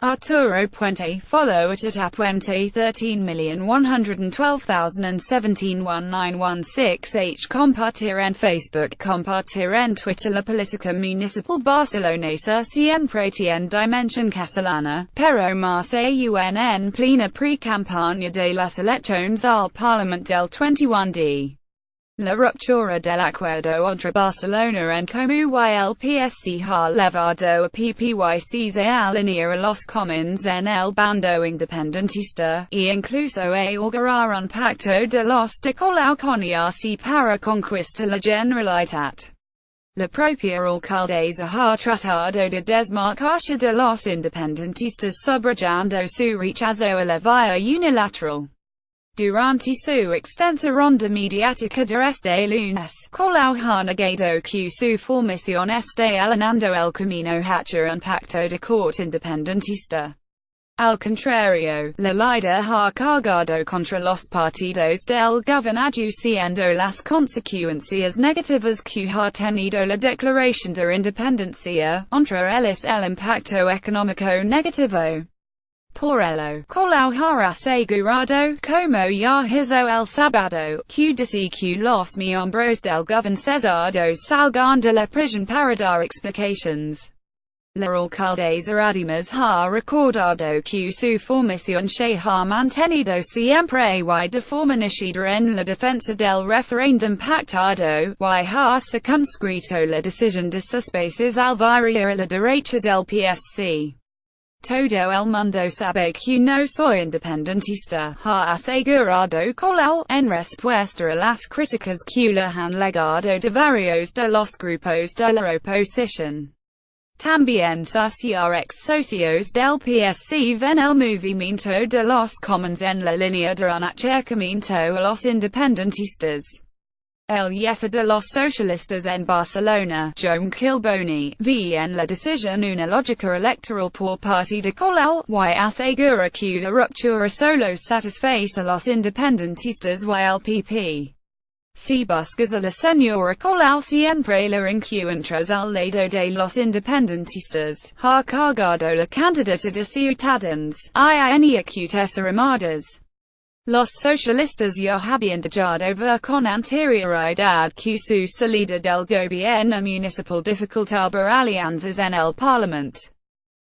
Arturo Puente, follow at @Puente 13,112,017 compartir en Facebook, compartir en Twitter. La política municipal barcelonesa siempre tiene dimensión catalana, pero más aún en plena pre-campaña de las elecciones al Parlament del 21 de la ruptura del acuerdo entre Barcelona en Comú y el PSC ha levado a PPYCs a alinear a los comuns en el bando independentista, e incluso a augurar un pacto de los de Colau con ERC para conquistar la Generalitat. La propia alcaldesa ha tratado de desmarcarse de los independentistas subrayando su rechazo a la vía unilateral. Durante su extensa ronda mediática de este lunes, Colau ha negado que su formación esté allanando el camino hacia un pacto de corte independentista. Al contrario, la líder ha cargado contra los partidos del gobierno aduciendo las consecuencias negativas que ha tenido la declaración de independencia, entre ellas el impacto económico negativo. Por ello, Colau ha asegurado, como ya hizo el sábado, que dice que los miembros del gobierno cesados salgan de la prisión para dar explicaciones. La alcaldesa además ha recordado que su formación se ha mantenido siempre y de forma nítida en la defensa del referéndum pactado, y ha circunscrito la decisión de sus bases al variar a la derecha del PSC. Todo el mundo sabe que no soy independentista, ha asegurado Colau, en respuesta a las críticas que le han legado de varios de los grupos de la oposición. También sus ex-socios del PSC ven el movimiento de los comuns en la línea de un acercamiento a los independentistas. El jefe de los socialistas en Barcelona, Joan Kilboni, ve en la decisión una lógica electoral por parte de Colau, y asegura que la ruptura solo satisface a los independentistas y el PP. Si buscas a la señora Colau siempre la encuentras al lado de los independentistas, ha cargado la candidata de Ciudadanos, y acutes armadas. Los socialistas ya habían dejado ver con anterioridad que su salida del gobierno municipal dificultaba alianzas en el Parlamento.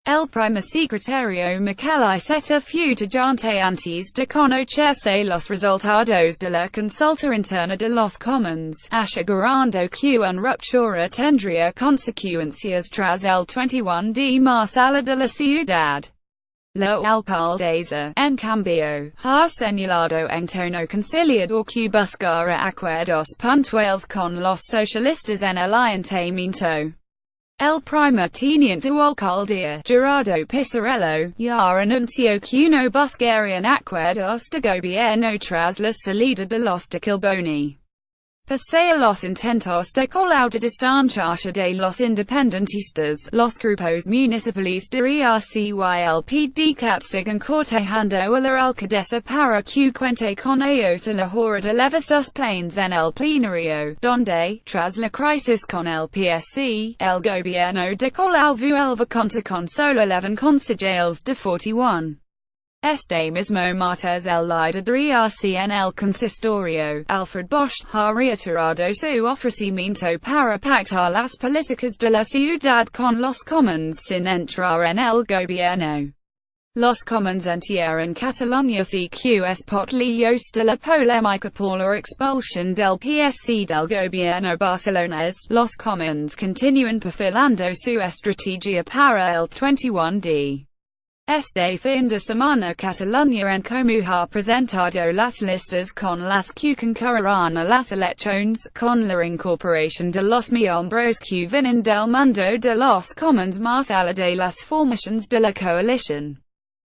El primer secretario Miquel Iceta fue tajante antes de conocerse los resultados de la consulta interna de los comuns, asegurando que una ruptura tendría consecuencias tras el 21 de marzo de la ciudad. La alcaldesa, en cambio, ha señalado en tono conciliador que buscará acuerdos puntuales con los socialistas en el ayuntamiento. El primer teniente de alcaldía, Gerardo Pissarello, ya anunció que no buscarían acuerdos de gobierno tras la salida de los de Kilboni. Pese a los intentos de Colau de distanciarse de los independentistas, los grupos municipales de ERC y el PDCAT siguen cortejando a la alcaldesa para que cuente con ellos a la hora de levar sus planes en el plenario, donde, tras la crisis con el PSC, el gobierno de Colau vuelve contar con solo 11 concejales de 41. Este mismo martes el líder de ERC en el consistorio, Alfred Bosch, ha reiterado su ofrecimiento para pactar las políticas de la ciudad con los comuns sin entrar en el gobierno. Los comuns entierran Catalunya CQS pot líos de la polémica por la expulsión del PSC del gobierno barcelonés. Los comuns continúan perfilando su estrategia para el 21 de este fin de semana. Catalunya en Comú ha presentado las listas con las que concurrirán a las elecciones, con la incorporación de los miembros que vienen del mundo de los comuns más allá de las formaciones de la coalición.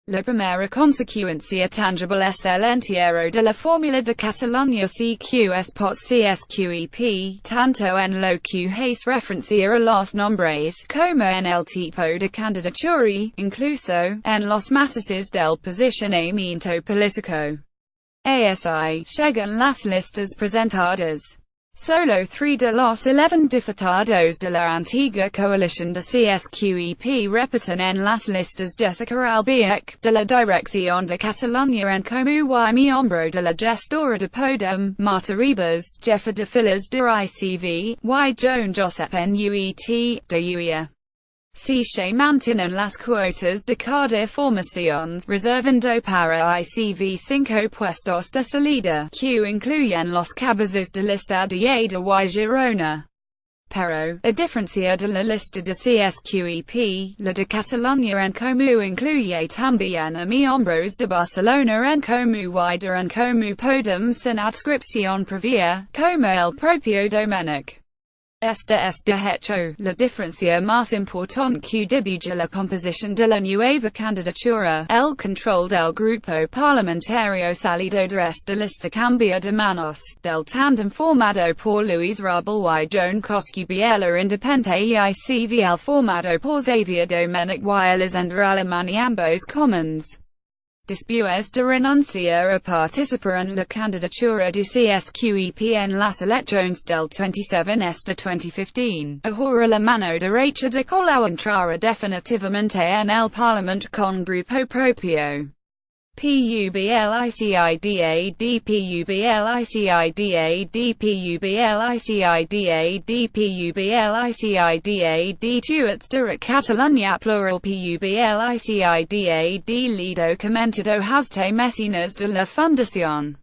La primera consecuencia tangible es el entierro de la fórmula de Catalunya CQS pot CSQEP, tanto en lo que hace referencia a los nombres, como en el tipo de candidatura, incluso en los matices del posicionamiento político. ASI, según las listas presentadas. Solo 3 de los 11 diputados de la antigua coalición de CSQEP repiten en las listas Jessica Albiach, de la Dirección de Catalunya en Comú y miembro de la gestora de Podem, Marta Ribas, jefa de filas de ICV, y Joan Josep en UET, de UIA. Si se mantienen las cuotas de cada formación, reservando para ICV 5 puestos de salida, que incluyen los cabezas de lista de Lleida y Girona. Pero, a diferencia de la lista de CSQEP, la de Catalunya en Comú incluye también a miembros de Barcelona en Comú y de en Comú Podem sin adscripción previa, como el propio Domènech. Esta es de hecho la diferencia más importante que divide la composición de la nueva candidatura. El control del grupo parlamentario salido de esta lista cambia de manos, del tándem formado por Luis Rabal y Joan Coscubiela Independente y ICV formado por Xavier Domènech y Elisenda Alemany ambos comuns. Después de renunciar a participar en la candidatura de CSQEP en las elecciones del 27 de 2015, ahora la mano derecha de Colau entrará definitivamente en el Parlamento con grupo propio. PUBLICIDAD tuits de Catalunya plural PUBLICIDAD lido comentado hasté mecenas de la fundación.